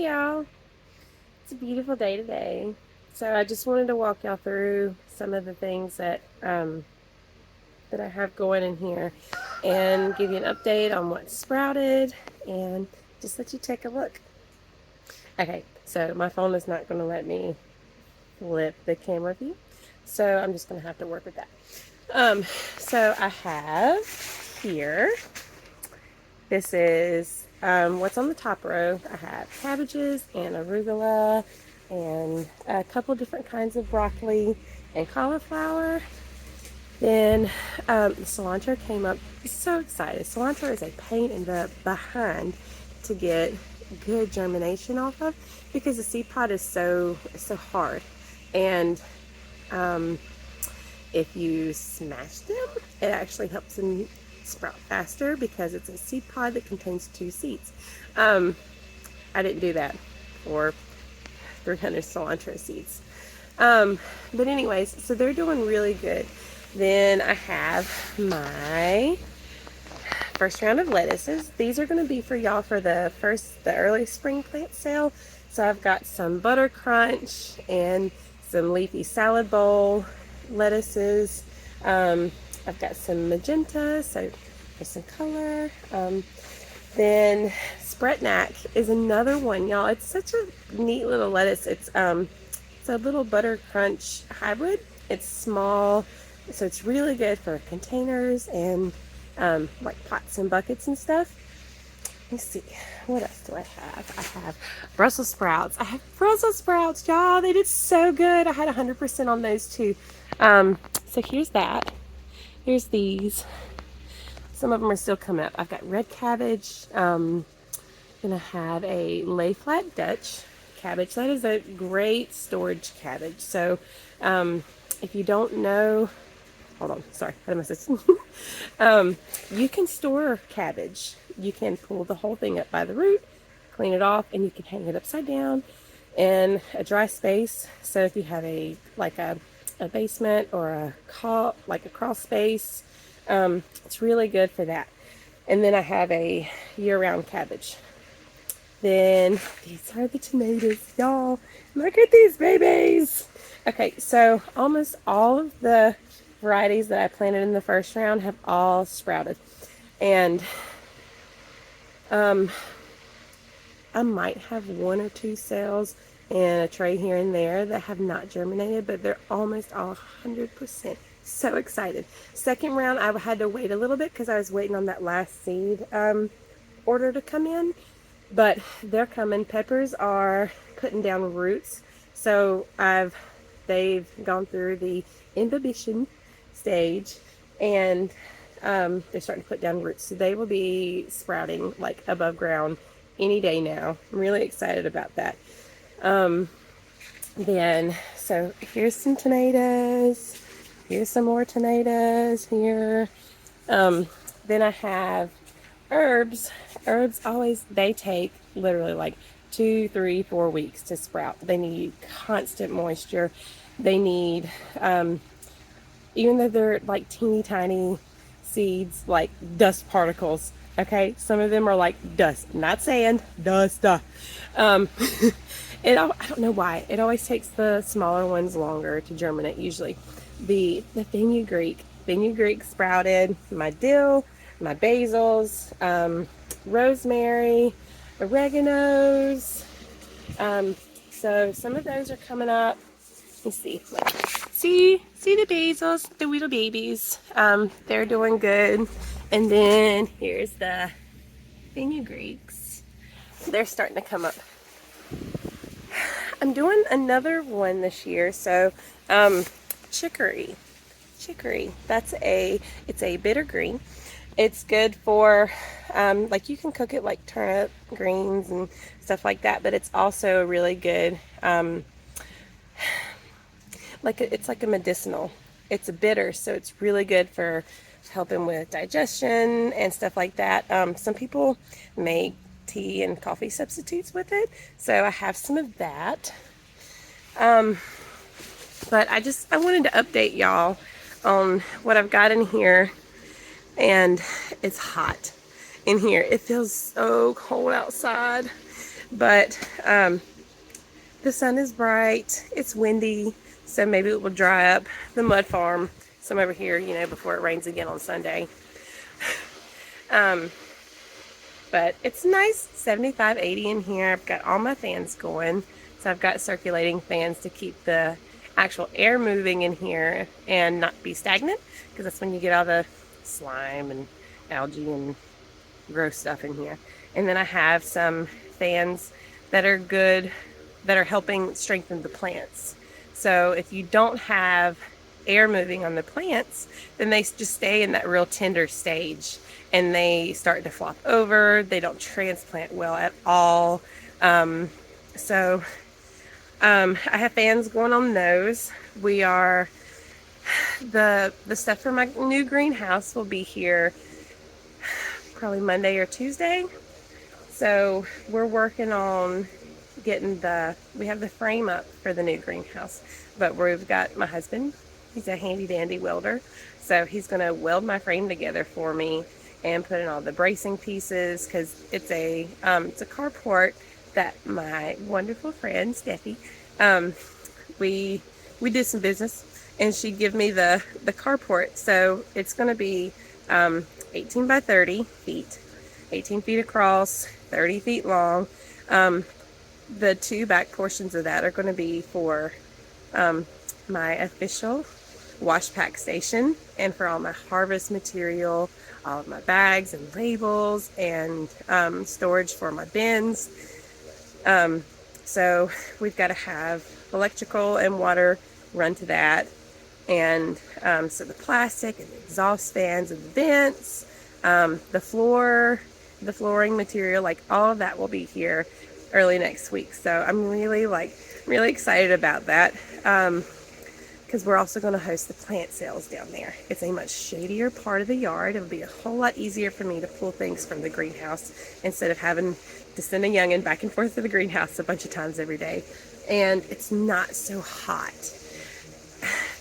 Hey y'all, it's a beautiful day today. So I just wanted to walk y'all through some of the things that I have going in here and give you an update on what sprouted and just let you take a look. Okay, so my phone is not going to let me flip the camera view, so I'm just going to have to work with that. So I have here, this is what's on the top row. I have cabbages and arugula and a couple different kinds of broccoli and cauliflower. Then cilantro came up. So excited. Cilantro is a pain in the behind to get good germination off of because the seed pod is so hard. And if you smash them, it actually helps them sprout faster because it's a seed pod that contains 2 seeds. I didn't do that for 300 cilantro seeds. But anyways, so they're doing really good. Then I have my first round of lettuces. These are going to be for y'all for the early spring plant sale. So I've got some butter crunch and some leafy salad bowl lettuces. I've got some magenta, so there's some color. Then Spretnak is another one, y'all. It's such a neat little lettuce. It's a little butter crunch hybrid. It's small, so it's really good for containers and like pots and buckets and stuff. Let me see, what else do I have? I have Brussels sprouts. I have Brussels sprouts, y'all. They did so good. I had 100% on those too. So here's that. Here's these. Some of them are still coming up. I've got red cabbage. Gonna have a lay flat Dutch cabbage. That is a great storage cabbage. So if you don't know, hold on, sorry, I had a message. You can store cabbage. You can pull the whole thing up by the root, clean it off, and you can hang it upside down in a dry space. So if you have a basement or a crawl space, it's really good for that. And then I have a year-round cabbage. Then these are the tomatoes, y'all. Look at these babies. Okay, so almost all of the varieties that I planted in the first round have all sprouted. And I might have 1 or 2 cells in a tray here and there that have not germinated, but they're almost all 100%. So excited. Second round, I had to wait a little bit because I was waiting on that last seed order to come in. But they're coming. Peppers are putting down roots. So they've gone through the imbibition stage and they're starting to put down roots. So they will be sprouting like above ground any day now. I'm really excited about that. So here's some tomatoes. Here's some more tomatoes here. Then I have herbs. Herbs they take literally like 2, 3, 4 weeks to sprout. They need constant moisture. They need, even though they're like teeny tiny seeds, like dust particles. Okay, some of them are like dust, not sand, dust. I don't know why. It always takes the smaller ones longer to germinate. Usually, the fenugreek sprouted. My dill, my basils, rosemary, oreganos. So some of those are coming up. Let me see. See the basils, the little babies. They're doing good. And then here's the fenugreeks. They're starting to come up. I'm doing another one this year. So chicory. It's a bitter green. It's good for, like you can cook it like turnip greens and stuff like that, but it's also really good, it's like a medicinal. It's a bitter, so it's really good for helping with digestion and stuff like that. Some people make tea and coffee substitutes with it, so I have some of that. But I wanted to update y'all on what I've got in here. And it's hot in here. It feels so cold outside. But the sun is bright, it's windy, so maybe it will dry up the mud farm some over here, you know, before it rains again on Sunday. But it's nice, 75, 80 in here. I've got all my fans going. So I've got circulating fans to keep the actual air moving in here and not be stagnant, because that's when you get all the slime and algae and gross stuff in here. And then I have some fans that are good, that are helping strengthen the plants. So if you don't have air moving on the plants, then they just stay in that real tender stage and they start to flop over. They don't transplant well at all. So I have fans going on those. We are, the stuff for my new greenhouse will be here probably Monday or Tuesday. So we're working on getting we have the frame up for the new greenhouse, but we've got my husband, he's a handy dandy welder, so he's going to weld my frame together for me and put in all the bracing pieces, because it's a carport that my wonderful friend Steffi, we did some business and she gave me the carport. So it's going to be 18 by 30 feet, 18 feet across, 30 feet long. The two back portions of that are going to be for my official wash pack station and for all my harvest material, all of my bags and labels, and storage for my bins. So we've got to have electrical and water run to that, and so the plastic and the exhaust fans and the vents, the flooring material, like all of that will be here early next week. So I'm really excited about that, because we're also going to host the plant sales down there. It's a much shadier part of the yard. It'll be a whole lot easier for me to pull things from the greenhouse instead of having to send a youngin' back and forth to the greenhouse a bunch of times every day. And it's not so hot.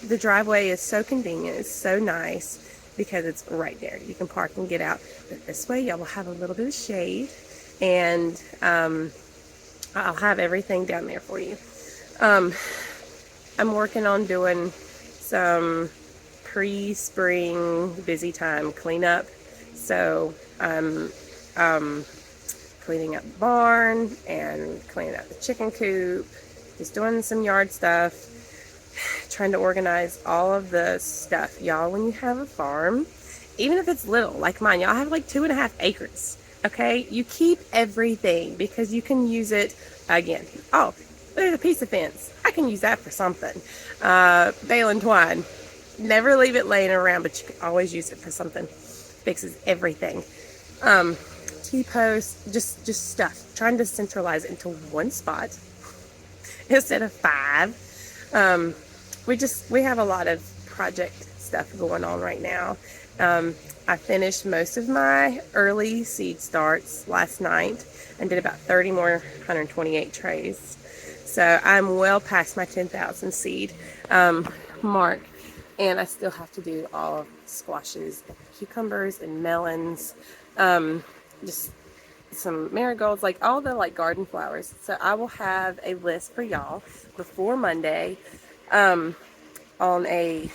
The driveway is so convenient. It's so nice because it's right there. You can park and get out. But this way, y'all will have a little bit of shade, and I'll have everything down there for you. I'm working on doing some pre-spring busy time cleanup. So I'm cleaning up the barn and cleaning up the chicken coop, just doing some yard stuff, trying to organize all of the stuff. Y'all, when you have a farm, even if it's little like mine, y'all have like 2.5 acres. Okay, you keep everything because you can use it again. Oh, there's a piece of fence. I can use that for something. Bale and twine. Never leave it laying around, but you can always use it for something. Fixes everything. T-posts, just stuff. Trying to centralize it into one spot instead of 5. We have a lot of project stuff going on right now. I finished most of my early seed starts last night and did about 30 more 128 trays. So I'm well past my 10,000 seed mark, and I still have to do all of squashes, cucumbers, and melons, just some marigolds, like all the garden flowers. So I will have a list for y'all before Monday on a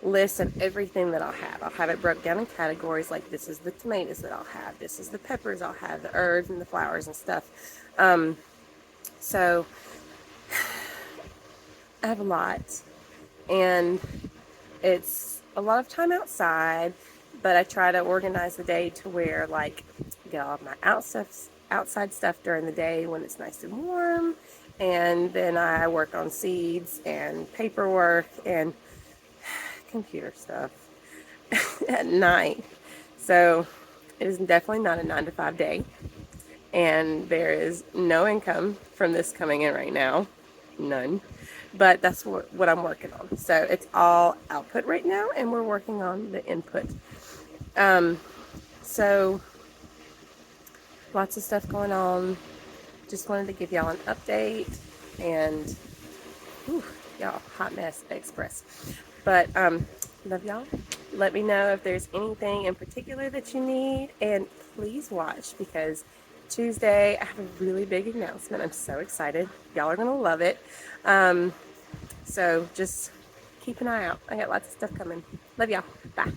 list of everything that I'll have. I'll have it broke down in categories, like this is the tomatoes that I'll have, this is the peppers I'll have, the herbs and the flowers and stuff. So I have a lot, and it's a lot of time outside, but I try to organize the day to where get all of my outside stuff during the day when it's nice and warm, and then I work on seeds and paperwork and computer stuff at night. So it is definitely not a 9-to-5 day, and there is no income from this coming in right now, none, but that's what I'm working on. So it's all output right now, and we're working on the input. So lots of stuff going on. Just wanted to give y'all an update, and y'all, hot mess express. But love y'all. Let me know if there's anything in particular that you need, and please watch, because Tuesday, I have a really big announcement. I'm so excited. Y'all are going to love it. So just keep an eye out. I got lots of stuff coming. Love y'all. Bye.